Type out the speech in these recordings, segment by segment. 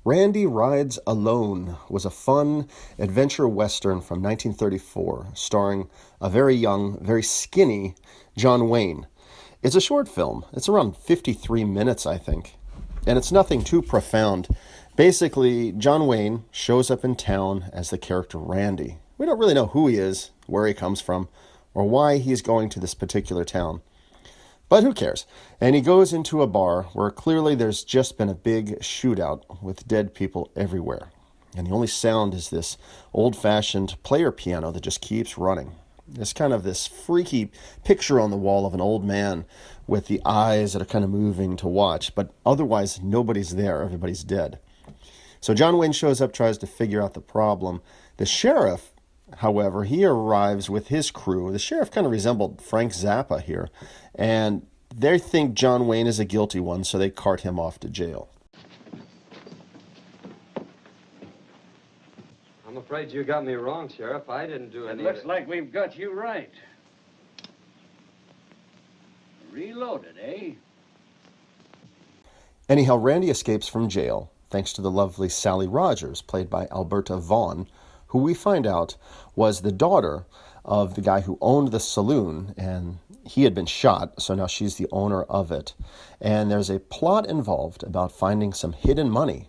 Randy Rides Alone was a fun adventure western from 1934 starring a very young, very skinny John Wayne. It's a short film. It's around 53 minutes, I think. And it's nothing too profound. Basically, John Wayne shows up in town as the character Randy. We don't really know who he is, where he comes from, or why he's going to this particular town. But who cares? And he goes into a bar where clearly there's just been a big shootout with dead people everywhere. And the only sound is this old-fashioned player piano that just keeps running. There's kind of this freaky picture on the wall of an old man with the eyes that are kind of moving to watch, but otherwise nobody's there, everybody's dead. So John Wayne shows up, tries to figure out the problem. The sheriff, however, he arrives with his crew. The sheriff kind of resembled Frank Zappa here, and they think John Wayne is a guilty one, so they cart him off to jail. I'm afraid you got me wrong, Sheriff. I didn't do any It looks like we've got you right. Reloaded, eh? Anyhow, Randy escapes from jail, thanks to the lovely Sally Rogers, played by Alberta Vaughn, who we find out was the daughter of the guy who owned the saloon, and he had been shot, so now she's the owner of it. And there's a plot involved about finding some hidden money.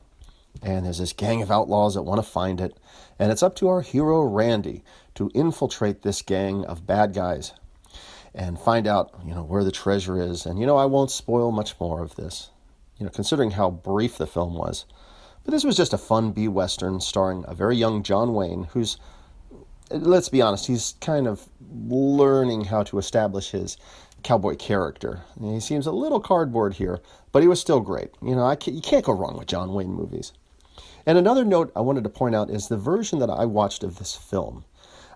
And there's this gang of outlaws that want to find it. And it's up to our hero, Randy, to infiltrate this gang of bad guys and find out, where the treasure is. And, I won't spoil much more of this, considering how brief the film was. But this was just a fun B-Western starring a very young John Wayne who's, let's be honest, he's kind of learning how to establish his cowboy character. He seems a little cardboard here, but he was still great. You can't go wrong with John Wayne movies. And another note I wanted to point out is the version that I watched of this film.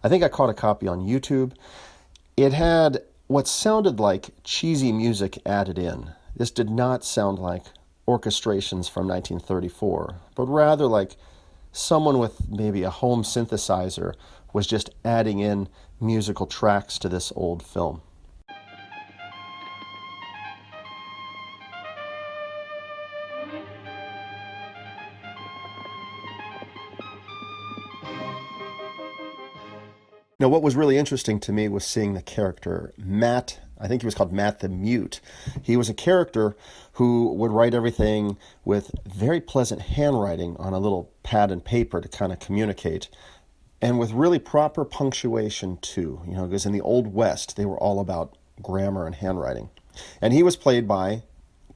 I think I caught a copy on YouTube. It had what sounded like cheesy music added in. This did not sound like orchestrations from 1934, but rather like someone with maybe a home synthesizer was just adding in musical tracks to this old film. Now, what was really interesting to me was seeing the character Matt. I think he was called Matt the Mute. He was a character who would write everything with very pleasant handwriting on a little pad and paper to kind of communicate, and with really proper punctuation too, because in the Old West, they were all about grammar and handwriting. And he was played by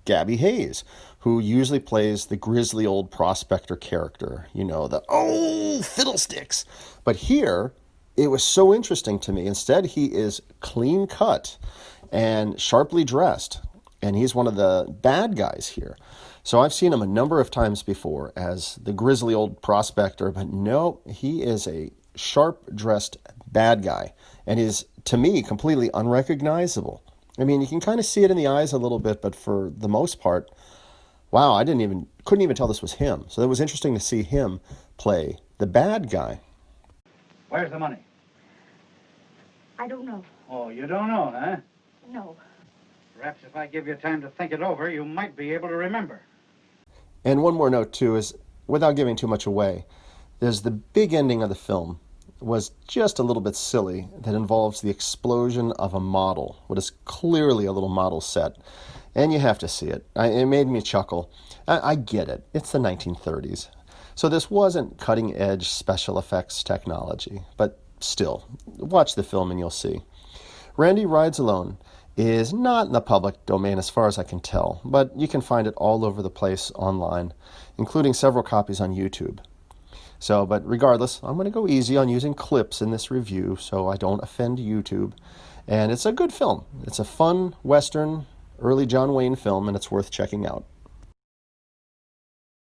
Gabby Hayes, who usually plays the grisly old prospector character, the, oh, fiddlesticks. But here, it was so interesting to me. Instead, he is clean cut and sharply dressed, and he's one of the bad guys here. So I've seen him a number of times before as the grisly old prospector, but no, he is a sharp-dressed bad guy, and is, to me, completely unrecognizable. I mean, you can kind of see it in the eyes a little bit, but for the most part, wow, I couldn't even tell this was him. So it was interesting to see him play the bad guy. Where's the money? I don't know. Oh, you don't know, huh? No. Perhaps if I give you time to think it over, you might be able to remember. And one more note, too, is, without giving too much away, there's the big ending of the film was just a little bit silly that involves the explosion of a model, what is clearly a little model set. And you have to see it. It made me chuckle. I get it. It's the 1930s. So this wasn't cutting-edge special effects technology, but still, watch the film and you'll see. Randy Rides Alone is not in the public domain as far as I can tell, but you can find it all over the place online, including several copies on YouTube. So, but regardless, I'm going to go easy on using clips in this review so I don't offend YouTube. And it's a good film. It's a fun Western, early John Wayne film, and it's worth checking out.